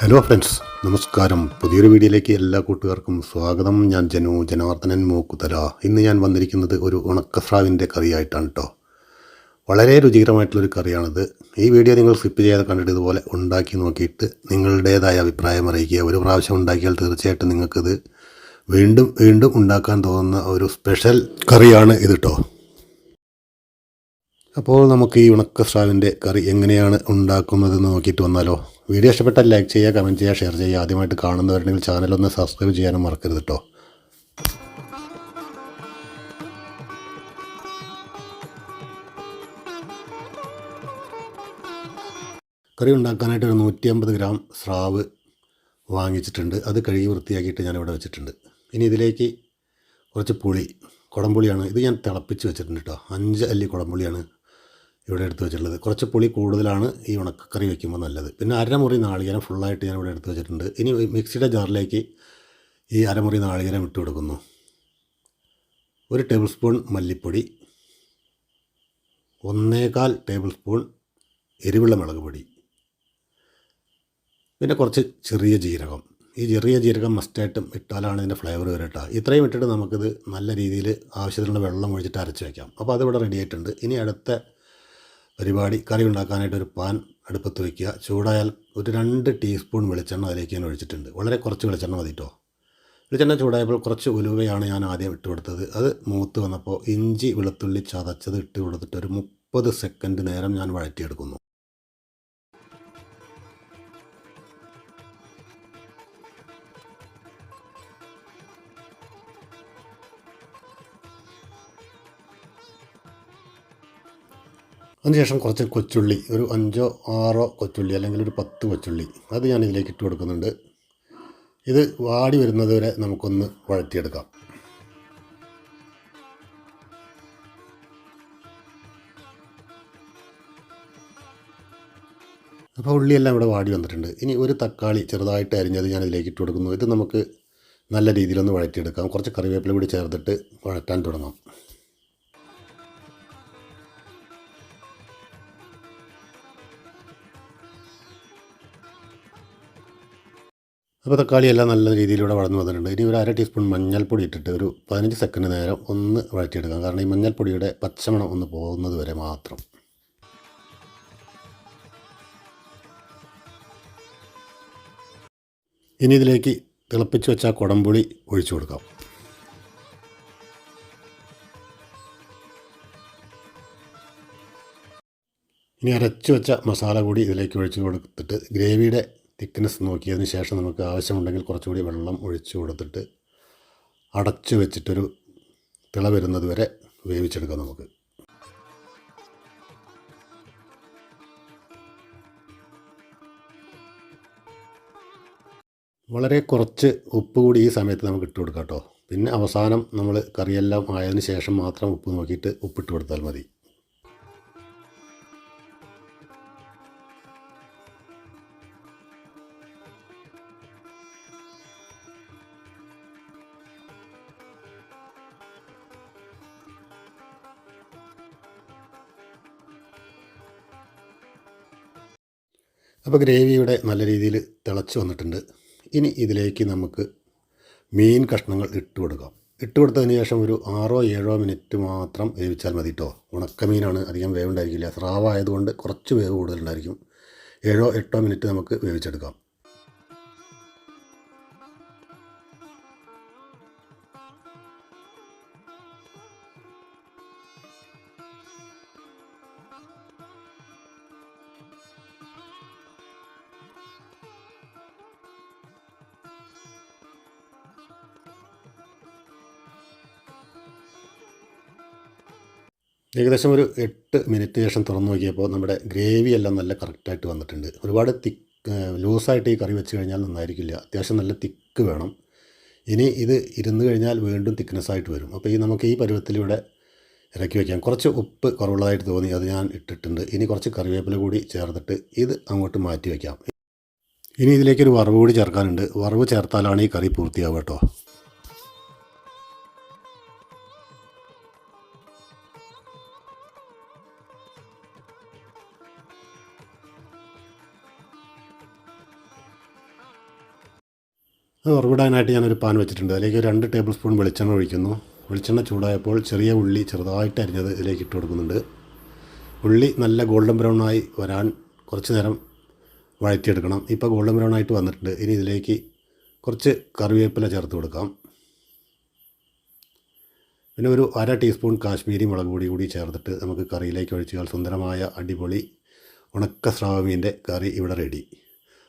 Hello friends, നമസ്കാരം. പുതിയൊരു വീഡിയോയിലേക്ക് എല്ലാ കൂട്ടുകാർക്കും സ്വാഗതം. ഞാൻ ജനാർദ്ദനൻ മൂക്കുതല. ഇന്ന് ഞാൻ വന്നിരിക്കുന്നത് ഒരു ഉണക്കസ്രാവിൻ്റെ കറിയായിട്ടാണ് കേട്ടോ. വളരെ രുചികരമായിട്ടുള്ളൊരു കറിയാണിത്. ഈ വീഡിയോ നിങ്ങൾ സ്കിപ്പ് ചെയ്യാതെ കണ്ടിട്ട് ഇതുപോലെ ഉണ്ടാക്കി നോക്കിയിട്ട് നിങ്ങളുടേതായ അഭിപ്രായം അറിയിക്കുക. ഒരു പ്രാവശ്യം ഉണ്ടാക്കിയാൽ തീർച്ചയായിട്ടും നിങ്ങൾക്കിത് വീണ്ടും വീണ്ടും ഉണ്ടാക്കാൻ തോന്നുന്ന ഒരു സ്പെഷ്യൽ കറിയാണ് ഇത് കേട്ടോ. അപ്പോൾ നമുക്ക് ഈ ഉണക്കസ്രാവിൻ്റെ കറി എങ്ങനെയാണ് ഉണ്ടാക്കുന്നതെന്ന് നോക്കിയിട്ട് വന്നാലോ. വീഡിയോ ഇഷ്ടപ്പെട്ടാൽ ലൈക്ക് ചെയ്യുക, കമൻറ്റ് ചെയ്യുക, ഷെയർ ചെയ്യുക. ആദ്യമായിട്ട് കാണുന്നവരുണ്ടെങ്കിൽ ചാനലൊന്ന് സബ്സ്ക്രൈബ് ചെയ്യാനും മറക്കരുത് കേട്ടോ. കറി ഉണ്ടാക്കാനായിട്ട് ഒരു 150 ഗ്രാം സ്രാവ് വാങ്ങിച്ചിട്ടുണ്ട്. അത് കഴുകി വൃത്തിയാക്കിയിട്ട് ഞാനിവിടെ വെച്ചിട്ടുണ്ട്. ഇനി ഇതിലേക്ക് കുറച്ച് പുളി, കുടംപുളിയാണ് ഇത്, ഞാൻ തിളപ്പിച്ച് വെച്ചിട്ടുണ്ട് കേട്ടോ. 5 അല്ലി കുടംപുളിയാണ് ഇവിടെ എടുത്ത് വെച്ചിട്ടുള്ളത്. കുറച്ച് പുളി കൂടുതലാണ് ഈ ഉണക്കക്കറി വയ്ക്കുമ്പോൾ നല്ലത്. പിന്നെ അരമുറി നാളികേരം ഫുള്ളായിട്ട് ഞാൻ ഇവിടെ എടുത്ത് വെച്ചിട്ടുണ്ട്. ഇനി മിക്സിയുടെ ജാറിലേക്ക് ഈ അരമുറി നാളികേരം ഇട്ട് കൊടുക്കുന്നു. 1 ടേബിൾ സ്പൂൺ മല്ലിപ്പൊടി, 1.25 ടേബിൾ സ്പൂൺ എരിവുള്ള മുളക് പൊടി, പിന്നെ കുറച്ച് ചെറിയ ജീരകം. ഈ ചെറിയ ജീരകം മസ്റ്റായിട്ടും ഇട്ടാലാണ് ഇതിൻ്റെ ഫ്ലേവർ വരട്ടോ. ഇത്രയും ഇട്ടിട്ട് നമുക്കിത് നല്ല രീതിയിൽ ആവശ്യത്തിനുള്ള വെള്ളം ഒഴിച്ചിട്ട് അരച്ച് വയ്ക്കാം. അപ്പോൾ അതിവിടെ റെഡി ആയിട്ടുണ്ട്. ഇനി അടുത്ത പരിപാടി, കറി ഉണ്ടാക്കാനായിട്ട് ഒരു പാൻ അടുപ്പത്ത് വയ്ക്കുക. ചൂടായാൽ ഒരു 2 ടീസ്പൂൺ വെളിച്ചെണ്ണ അതിലേക്ക് ഞാൻ ഒഴിച്ചിട്ടുണ്ട്. വളരെ കുറച്ച് വെളിച്ചെണ്ണ മതി കേട്ടോ. വെളിച്ചെണ്ണ ചൂടായപ്പോൾ കുറച്ച് ഉലുവയാണ് ഞാൻ ആദ്യം ഇട്ട് കൊടുത്തത്. അത് മൂത്ത് വന്നപ്പോൾ ഇഞ്ചി വെളുത്തുള്ളി ചതച്ചത് ഇട്ട് കൊടുത്തിട്ട് ഒരു 30 സെക്കൻഡ് നേരം ഞാൻ വഴറ്റിയെടുക്കുന്നു. അതിനുശേഷം കുറച്ച് കൊച്ചുള്ളി, ഒരു 5 6 കൊച്ചുള്ളി അല്ലെങ്കിൽ ഒരു 10 കൊച്ചുള്ളി, അത് ഞാൻ ഇതിലേക്ക് ഇട്ട് കൊടുക്കുന്നുണ്ട്. ഇത് വാടി വരുന്നത് വരെ നമുക്കൊന്ന് വഴറ്റിയെടുക്കാം. അപ്പോൾ ഉള്ളിയെല്ലാം ഇവിടെ വാടി വന്നിട്ടുണ്ട്. ഇനി ഒരു തക്കാളി ചെറുതായിട്ട് അരിഞ്ഞത് ഞാൻ ഇതിലേക്ക് ഇട്ട് കൊടുക്കുന്നു. ഇത് നമുക്ക് നല്ല രീതിയിലൊന്ന് വഴറ്റിയെടുക്കാം. കുറച്ച് കറിവേപ്പില കൂടി ചേർത്തിട്ട് വഴറ്റാൻ തുടങ്ങാം. അപ്പോൾ തക്കാളിയെല്ലാം നല്ല രീതിയിലൂടെ വളർന്നു വന്നിട്ടുണ്ട്. ഇനി ഒരു 1/2 ടീസ്പൂൺ മഞ്ഞൾപ്പൊടി ഇട്ടിട്ട് ഒരു 15 സെക്കൻഡ് നേരം ഒന്ന് വഴറ്റിയെടുക്കാം. കാരണം ഈ മഞ്ഞൾപ്പൊടിയുടെ പച്ചമണം ഒന്ന് പോകുന്നത് വരെ മാത്രം. ഇനി ഇതിലേക്ക് തിളപ്പിച്ച് വെച്ച കുടംപുളി ഒഴിച്ചു കൊടുക്കാം. ഇനി അരച്ച് വെച്ച മസാല കൂടി ഇതിലേക്ക് ഒഴിച്ച് കൊടുത്തിട്ട് ഗ്രേവിയുടെ തിക്നെസ് നോക്കിയതിന് ശേഷം നമുക്ക് ആവശ്യമുണ്ടെങ്കിൽ കുറച്ചുകൂടി വെള്ളം ഒഴിച്ച് കൊടുത്തിട്ട് അടച്ച് വെച്ചിട്ടൊരു തിള വരുന്നത് വരെ വേവിച്ചെടുക്കാം നമുക്ക്. വളരെ കുറച്ച് ഉപ്പ് കൂടി ഈ സമയത്ത് നമുക്ക് ഇട്ട് കൊടുക്കാം കേട്ടോ. പിന്നെ അവസാനം നമ്മൾ കറിയെല്ലാം ആയതിനു ശേഷം മാത്രം ഉപ്പ് നോക്കിയിട്ട് ഉപ്പിട്ട് കൊടുത്താൽ മതി. അപ്പോൾ ഗ്രേവി ഇവിടെ നല്ല രീതിയിൽ തിളച്ച് വന്നിട്ടുണ്ട്. ഇനി ഇതിലേക്ക് നമുക്ക് മീൻ കഷ്ണങ്ങൾ ഇട്ട് കൊടുക്കാം. ഇട്ട് കൊടുത്തതിന് ശേഷം ഒരു 6 7 മിനിറ്റ് മാത്രം വേവിച്ചാൽ മതി കേട്ടോ. ഉണക്കമീനാണ്, അധികം വേവുണ്ടായിരിക്കില്ല. സ്രാവായതുകൊണ്ട് കുറച്ച് വേവ് കൂടുതലുണ്ടായിരിക്കും. 7 8 മിനിറ്റ് നമുക്ക് വേവിച്ചെടുക്കാം. ഏകദേശം ഒരു 8 മിനിറ്റ് ശേഷം തുറന്നു നോക്കിയപ്പോൾ നമ്മുടെ ഗ്രേവി എല്ലാം നല്ല കറക്റ്റായിട്ട് വന്നിട്ടുണ്ട്. ഒരുപാട് ലൂസായിട്ട് ഈ കറി വെച്ച് കഴിഞ്ഞാൽ നന്നായിരിക്കില്ല. അത്യാവശ്യം നല്ല തിക്ക് വേണം. ഇനി ഇത് ഇരുന്ന് കഴിഞ്ഞാൽ വീണ്ടും തിക്നെസ്സായിട്ട് വരും. അപ്പോൾ നമുക്ക് ഈ പരുവത്തിലൂടെ ഇറക്കി വയ്ക്കാം. കുറച്ച് ഉപ്പ് കുറവുള്ളതായിട്ട് തോന്നി, അത് ഞാൻ ഇട്ടിട്ടുണ്ട്. ഇനി കുറച്ച് കറിവേപ്പില കൂടി ചേർത്തിട്ട് ഇത് അങ്ങോട്ട് മാറ്റി വയ്ക്കാം. ഇനി ഇതിലേക്കൊരു വറവ് കൂടി ചേർക്കാനുണ്ട്. വറവ് ചേർത്താലാണ് ഈ കറി പൂർത്തിയാവുക കേട്ടോ. അത് വറവിടാനായിട്ട് ഞാനൊരു പാൻ വെച്ചിട്ടുണ്ട്. അതിലേക്ക് 2 ടേബിൾ സ്പൂൺ വെളിച്ചെണ്ണ ഒഴിക്കുന്നു. വെളിച്ചെണ്ണ ചൂടായപ്പോൾ ചെറിയ ഉള്ളി ചെറുതായിട്ട് അരിഞ്ഞത് ഇതിലേക്ക് ഇട്ട് കൊടുക്കുന്നുണ്ട്. ഉള്ളി നല്ല ഗോൾഡൻ ബ്രൗണായി വരാൻ കുറച്ച് നേരം വഴറ്റിയെടുക്കണം. ഇപ്പോൾ ഗോൾഡൻ ബ്രൗൺ ആയിട്ട് വന്നിട്ടുണ്ട്. ഇനി ഇതിലേക്ക് കുറച്ച് കറിവേപ്പില ചേർത്ത് കൊടുക്കാം. പിന്നെ ഒരു 1/2 ടീസ്പൂൺ കാശ്മീരി മുളക് പൊടി കൂടി ചേർത്തിട്ട് നമുക്ക് കറിയിലേക്ക് ഒഴിച്ചാൽ സുന്ദരമായ അടിപൊളി ഉണക്ക സ്രാവ് മീൻ്റെ കറി ഇവിടെ റെഡി.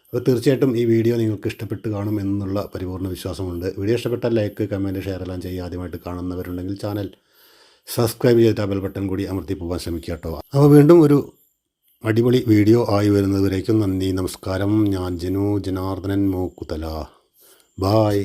അപ്പോൾ തീർച്ചയായിട്ടും ഈ വീഡിയോ നിങ്ങൾക്ക് ഇഷ്ടപ്പെട്ട് കാണും എന്നുള്ള പരിപൂർണ്ണ വിശ്വാസമുണ്ട്. വീഡിയോ ഇഷ്ടപ്പെട്ടാൽ ലൈക്ക്, കമൻറ്റ്, ഷെയർ എല്ലാം ചെയ്യുക. ആദ്യമായിട്ട് കാണുന്നവരുണ്ടെങ്കിൽ ചാനൽ സബ്സ്ക്രൈബ് ചെയ്തിട്ട് ബെൽ ബട്ടൺ കൂടി അമർത്തി പോകാൻ ശ്രമിക്കുക കേട്ടോ. അപ്പോൾ വീണ്ടും ഒരു അടിപൊളി വീഡിയോ ആയി വരുന്നതുവരേക്കും നന്ദി, നമസ്കാരം. ഞാൻ ജിനു ജനാർദ്ദനൻ മൂക്കുതല. ബായ്.